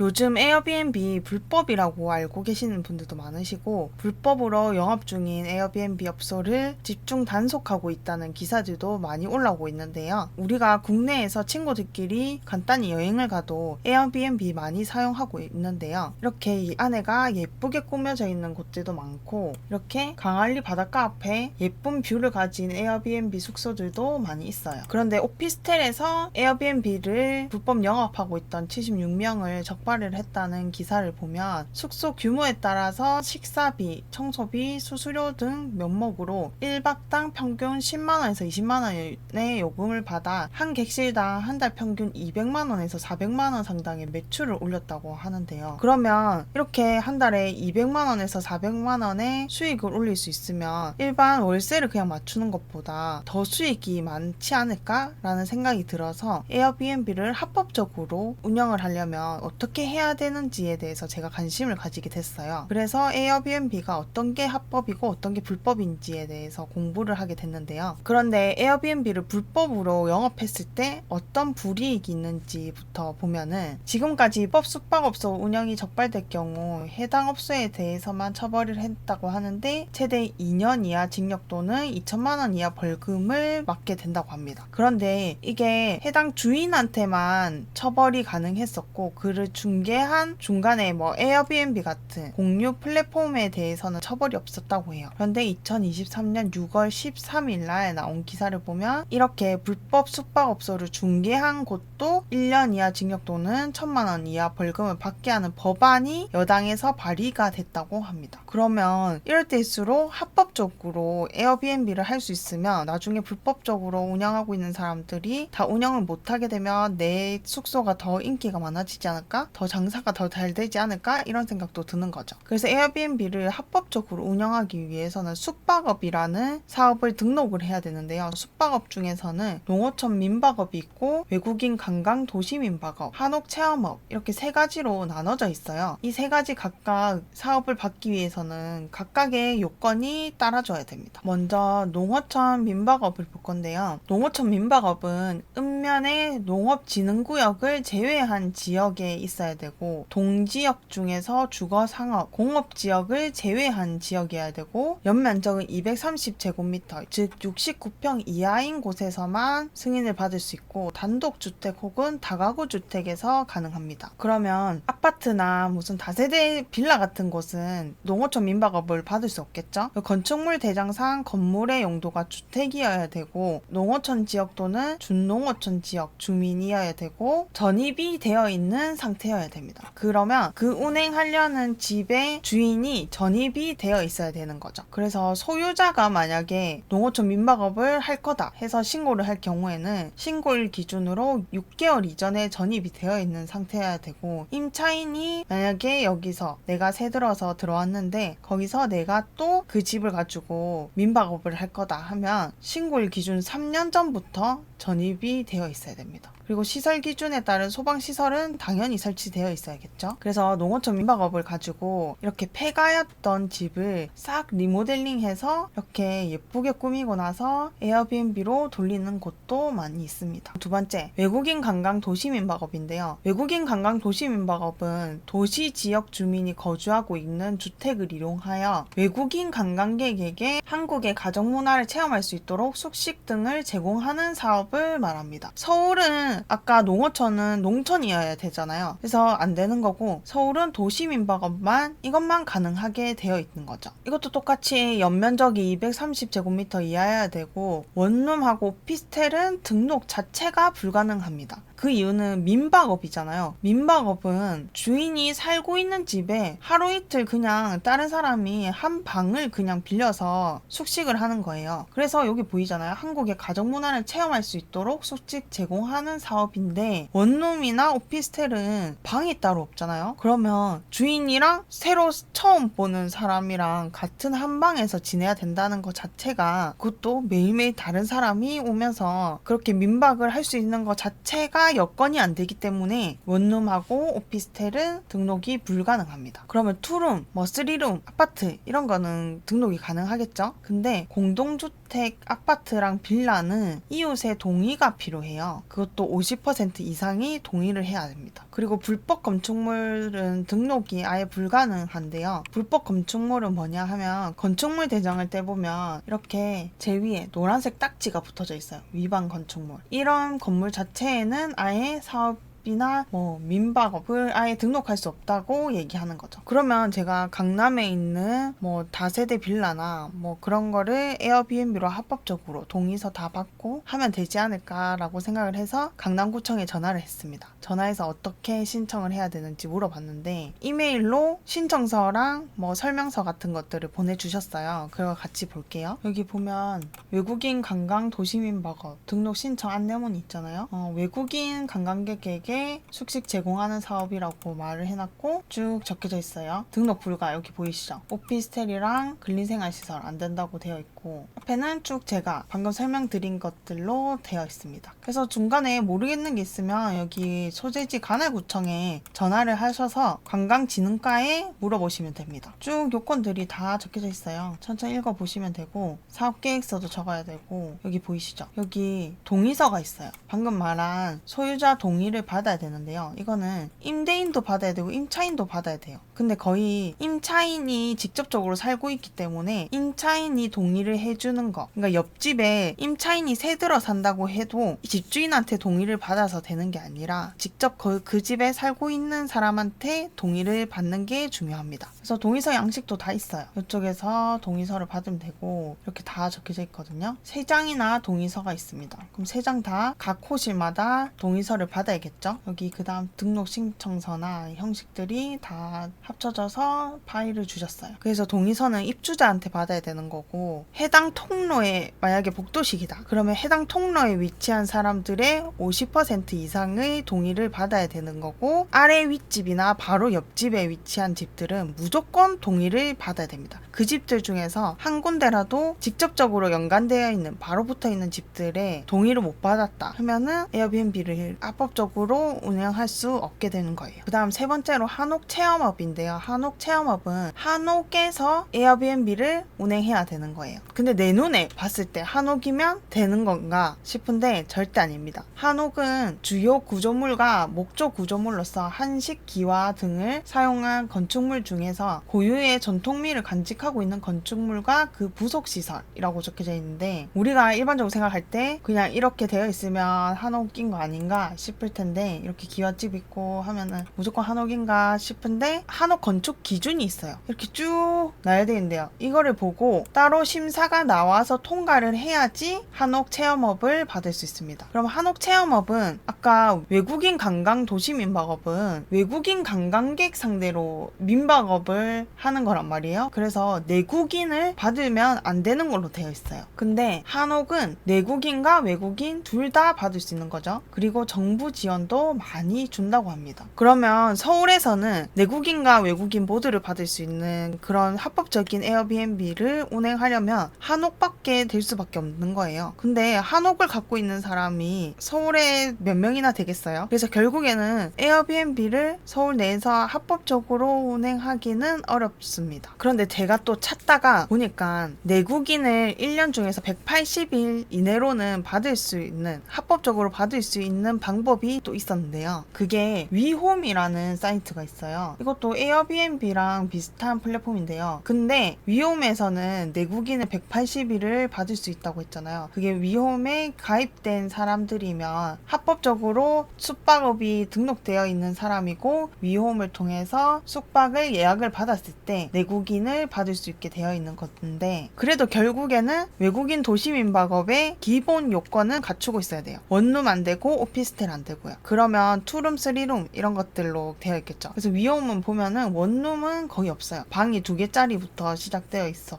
요즘 에어비앤비 불법이라고 알고 계시는 분들도 많으시고 불법으로 영업 중인 에어비앤비 업소를 집중 단속하고 있다는 기사들도 많이 올라오고 있는데요. 우리가 국내에서 친구들끼리 간단히 여행을 가도 에어비앤비 많이 사용하고 있는데요. 이렇게 이 안에가 예쁘게 꾸며져 있는 곳들도 많고 이렇게 강알리 바닷가 앞에 예쁜 뷰를 가진 에어비앤비 숙소들도 많이 있어요. 그런데 오피스텔에서 에어비앤비를 불법 영업하고 있던 76명을 적발을 했다는 기사를 보면 숙소 규모에 따라서 식사비, 청소비, 수수료 등 명목으로 1박당 평균 10만원에서 20만원의 요금을 받아 한 객실당 한 달 평균 200만원에서 400만원 상당의 매출을 올렸다고 하는데요. 그러면 이렇게 한 달에 200만원에서 400만원의 수익을 올릴 수 있으면 일반 월세를 그냥 맞추는 것보다 더 수익이 많지 않을까라는 생각이 들어서 에어비앤비를 합법적으로 운영을 하려면 어떻게 해야 되는지에 대해서 제가 관심을 가지게 됐어요. 그래서 에어비앤비가 어떤 게 합법이고 어떤 게 불법인지에 대해서 공부를 하게 됐는데요. 그런데 에어비앤비를 불법으로 영업했을 때 어떤 불이익이 있는지부터 보면은 지금까지 법 숙박업소 운영이 적발될 경우 해당 업소에 대해서만 처벌을 했다고 하는데 최대 2년 이하 징역 또는 2천만 원 이하 벌금을 맞게 된다고 합니다. 그런데 이게 해당 주인한테만 처벌이 가능했었고 그를 중개한 중간에 에어비앤비 같은 공유 플랫폼에 대해서는 처벌이 없었다고 해요. 그런데 2023년 6월 13일 날 나온 기사를 보면 이렇게 불법 숙박업소를 중개한 곳도 1년 이하 징역 또는 1천만 원 이하 벌금을 받게 하는 법안이 여당에서 발의가 됐다고 합니다. 그러면 이럴 때일수록 합법적으로 에어비앤비를 할 수 있으면 나중에 불법적으로 운영하고 있는 사람들이 다 운영을 못하게 되면 내 숙소가 더 인기가 많아지지 않을까? 더 장사가 더 잘 되지 않을까? 이런 생각도 드는 거죠. 그래서 에어비앤비를 합법적으로 운영하기 위해서는 숙박업이라는 사업을 등록을 해야 되는데요. 숙박업 중에서는 농어촌 민박업이 있고 외국인 관광 도시 민박업, 한옥 체험업 이렇게 세 가지로 나눠져 있어요. 이 세 가지 각각 사업을 받기 위해서는 각각의 요건이 따라줘야 됩니다. 먼저 농어촌 민박업을 볼 건데요. 농어촌 민박업은 읍면의 농업진흥구역을 제외한 지역에 있어야 되고 동지역 중에서 주거상업, 공업지역을 제외한 지역이어야 되고 연면적은 230제곱미터 즉 69평 이하인 곳에서만 승인을 받을 수 있고 단독주택 혹은 다가구 주택에서 가능합니다. 그러면 아파트나 무슨 다세대 빌라 같은 곳은 농어촌 민박업을 받을 수 없겠죠? 건축물 대장상 건물의 용도가 주택이어야 되고 농어촌 지역 또는 준농어촌 지역 주민이어야 되고 전입이 되어 있는 상태여야 됩니다. 그러면 그 운행하려는 집의 주인이 전입이 되어 있어야 되는 거죠. 그래서 소유자가 만약에 농어촌 민박업을 할 거다 해서 신고를 할 경우에는 신고일 기준으로 6개월 이전에 전입이 되어 있는 상태여야 되고 임차인이 만약에 여기서 내가 새 들어서 들어왔는데 거기서 내가 또 그 집을 가지고 민박업을 할 거다 하면 신고일 기준 3년 전부터 전입이 되어 있어야 됩니다. 그리고 시설 기준에 따른 소방시설은 당연히 설치되어 있어야겠죠. 그래서 농어촌 민박업을 가지고 이렇게 폐가였던 집을 싹 리모델링해서 이렇게 예쁘게 꾸미고 나서 에어비앤비로 돌리는 곳도 많이 있습니다. 두 번째, 외국인 관광 도시 민박업인데요. 외국인 관광 도시 민박업은 도시 지역 주민이 거주하고 있는 주택을 이용하여 외국인 관광객에게 한국의 가정문화를 체험할 수 있도록 숙식 등을 제공하는 사업을 말합니다. 서울은 아까 농어촌은 농촌이어야 되잖아요. 그래서 안 되는 거고 서울은 도시민박업만 이것만 가능하게 되어 있는 거죠. 이것도 똑같이 연면적이 230제곱미터 이하여야 되고 원룸하고 오피스텔은 등록 자체가 불가능합니다. 그 이유는 민박업이잖아요. 민박업은 주인이 살고 있는 집에 하루 이틀 그냥 다른 사람이 한 방을 그냥 빌려서 숙식을 하는 거예요. 그래서 여기 보이잖아요. 한국의 가정문화를 체험할 수 있도록 숙식 제공하는 사업인데 원룸이나 오피스텔은 방이 따로 없잖아요. 그러면 주인이랑 새로 처음 보는 사람이랑 같은 한 방에서 지내야 된다는 것 자체가 그것도 매일매일 다른 사람이 오면서 그렇게 민박을 할 수 있는 것 자체가 여건이 안 되기 때문에 원룸하고 오피스텔은 등록이 불가능합니다. 그러면 투룸, 3룸, 아파트 이런 거는 등록이 가능하겠죠? 근데 공동주택 다주택 아파트랑 빌라는 이웃의 동의가 필요해요. 그것도 50% 이상이 동의를 해야 됩니다. 그리고 불법 건축물은 등록이 아예 불가능한데요. 불법 건축물은 뭐냐 하면 건축물 대장을 떼보면 이렇게 제위에 노란색 딱지가 붙어져 있어요. 위반 건축물. 이런 건물 자체에는 아예 사업이나 민박업을 아예 등록할 수 없다고 얘기하는 거죠. 그러면 제가 강남에 있는 다세대 빌라나 그런 거를 에어비앤비로 합법적으로 동의서 다 받고 하면 되지 않을까라고 생각을 해서 강남구청에 전화를 했습니다. 전화해서 어떻게 신청을 해야 되는지 물어봤는데 이메일로 신청서랑 설명서 같은 것들을 보내주셨어요. 그거 같이 볼게요. 여기 보면 외국인 관광 도시민박업 등록 신청 안내문이 있잖아요. 외국인 관광객에게 숙식 제공하는 사업이라고 말을 해놨고 쭉 적혀져 있어요. 등록 불가 여기 보이시죠? 오피스텔이랑 근린생활시설 안 된다고 되어 있고 앞에는 쭉 제가 방금 설명드린 것들로 되어 있습니다. 그래서 중간에 모르겠는 게 있으면 여기 소재지 관할구청에 전화를 하셔서 관광진흥과에 물어보시면 됩니다. 쭉 요건들이 다 적혀져 있어요. 천천히 읽어보시면 되고 사업계획서도 적어야 되고 여기 보이시죠? 여기 동의서가 있어요. 방금 말한 소유자 동의를 받아야 되는데요. 이거는 임대인도 받아야 되고 임차인도 받아야 돼요. 근데 거의 임차인이 직접적으로 살고 있기 때문에 임차인이 동의를 해주는 거, 그러니까 옆집에 임차인이 새들어 산다고 해도 집주인한테 동의를 받아서 되는 게 아니라 직접 그 집에 살고 있는 사람한테 동의를 받는 게 중요합니다. 그래서 동의서 양식도 다 있어요. 이쪽에서 동의서를 받으면 되고 이렇게 다 적혀져 있거든요. 3장이나 동의서가 있습니다. 그럼 3장 다 각 호실마다 동의서를 받아야겠죠. 여기 그 다음 등록 신청서나 형식들이 다 합쳐져서 파일을 주셨어요. 그래서 동의서는 입주자한테 받아야 되는 거고 해당 통로에 만약에 복도식이다. 그러면 해당 통로에 위치한 사람들의 50% 이상의 동의를 받아야 되는 거고 아래 윗집이나 바로 옆집에 위치한 집들은 무조건 동의를 받아야 됩니다. 그 집들 중에서 한 군데라도 직접적으로 연관되어 있는 바로 붙어 있는 집들의 동의를 못 받았다 하면은 에어비앤비를 합법적으로 운영할 수 없게 되는 거예요. 그 다음 세 번째로 한옥 체험업인데요. 한옥 체험업은 한옥에서 에어비앤비를 운행해야 되는 거예요. 근데 내 눈에 봤을 때 한옥이면 되는 건가 싶은데 절대 아닙니다. 한옥은 주요 구조물과 목조 구조물로서 한식, 기와 등을 사용한 건축물 중에서 고유의 전통미를 간직하고 있는 건축물과 그 부속시설이라고 적혀져 있는데 우리가 일반적으로 생각할 때 그냥 이렇게 되어 있으면 한옥인 거 아닌가 싶을 텐데 이렇게 기와집 있고 하면은 무조건 한옥인가 싶은데 한옥 건축 기준이 있어요. 이렇게 쭉 나야 되는데요. 이거를 보고 따로 심사가 나와서 통과를 해야지 한옥 체험업을 받을 수 있습니다. 그럼 한옥 체험업은 아까 외국인 관광 도시민박업은 외국인 관광객 상대로 민박업을 하는 거란 말이에요. 그래서 내국인을 받으면 안 되는 걸로 되어 있어요. 근데 한옥은 내국인과 외국인 둘 다 받을 수 있는 거죠. 그리고 정부 지원도 많이 준다고 합니다. 그러면 서울에서는 내국인과 외국인 모두를 받을 수 있는 그런 합법적인 에어비앤비를 운행하려면 한옥밖에 될 수밖에 없는 거예요. 근데 한옥을 갖고 있는 사람이 서울에 몇 명이나 되겠어요? 그래서 결국에는 에어비앤비를 서울 내에서 합법적으로 운행하기는 어렵습니다. 그런데 제가 또 찾다가 보니까 내국인을 1년 중에서 180일 이내로는 받을 수 있는 합법적으로 받을 수 있는 방법이 또 있었는데요. 그게 위홈이라는 사이트가 있어요. 이것도 에어비앤비랑 비슷한 플랫폼인데요. 근데 위홈에서는 내국인을 180일을 받을 수 있다고 했잖아요. 그게 위홈에 가입된 사람들이면 합법적으로 숙박업이 등록되어 있는 사람이고 위홈을 통해서 숙박을 예약을 받았을 때 내국인을 받을 수 있게 되어 있는 건데 그래도 결국에는 외국인 도시민박업의 기본 요건은 갖추고 있어야 돼요. 원룸 안 되고 오피스텔 안 되고요. 그러면 투룸, 쓰리룸 이런 것들로 되어 있겠죠. 그래서 위홈은 보면은 원룸은 거의 없어요. 방이 2개짜리부터 시작되어 있어.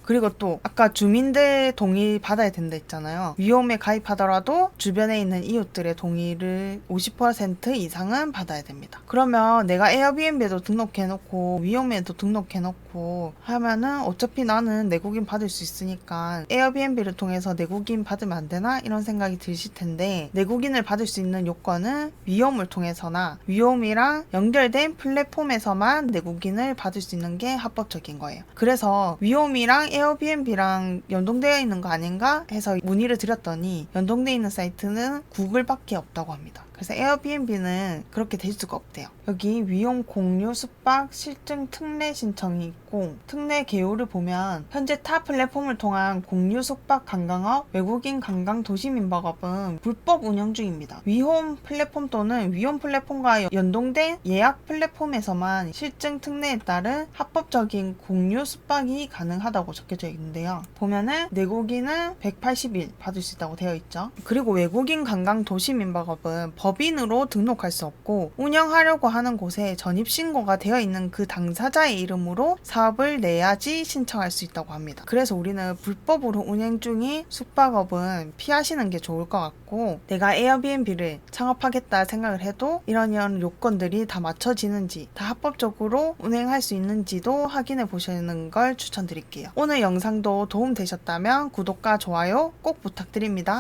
그리고 또 아까 주민들 동의 받아야 된다 했잖아요. 위홈에 가입하더라도 주변에 있는 이웃들의 동의를 50% 이상은 받아야 됩니다. 그러면 내가 에어비앤비에도 등록해놓고 위홈에도 등록해놓고 하면은 어차피 나는 내국인 받을 수 있으니까 에어비앤비를 통해서 내국인 받으면 안 되나? 이런 생각이 드실 텐데 내국인을 받을 수 있는 요건은 위홈을 통해서나 위홈이랑 연결된 플랫폼에서만 내국인을 받을 수 있는 게 합법적인 거예요. 그래서 위홈이 붐이랑 에어비앤비랑 연동되어 있는 거 아닌가 해서 문의를 드렸더니 연동되어 있는 사이트는 구글밖에 없다고 합니다. 그래서 에어비앤비는 그렇게 될 수가 없대요. 여기 위험 공유 숙박 실증 특례 신청이 있고 특례 개요를 보면 현재 타 플랫폼을 통한 공유 숙박 관광업 외국인 관광 도시민박업은 불법 운영 중입니다. 위홈 플랫폼 또는 위홈 플랫폼과 연동된 예약 플랫폼에서만 실증 특례에 따른 합법적인 공유 숙박이 가능하다고 적혀져 있는데요. 보면은 내국인은 180일 받을 수 있다고 되어 있죠. 그리고 외국인 관광 도시민박업은 법인으로 등록할 수 없고 운영하려고 하는 곳에 전입신고가 되어 있는 그 당사자의 이름으로 사업을 내야지 신청할 수 있다고 합니다. 그래서 우리는 불법으로 운행 중인 숙박업은 피하시는 게 좋을 것 같고 내가 에어비앤비를 창업하겠다 생각을 해도 이런 요건들이 다 맞춰지는지 다 합법적으로 운행할 수 있는지도 확인해 보시는 걸 추천드릴게요. 오늘 영상도 도움 되셨다면 구독과 좋아요 꼭 부탁드립니다.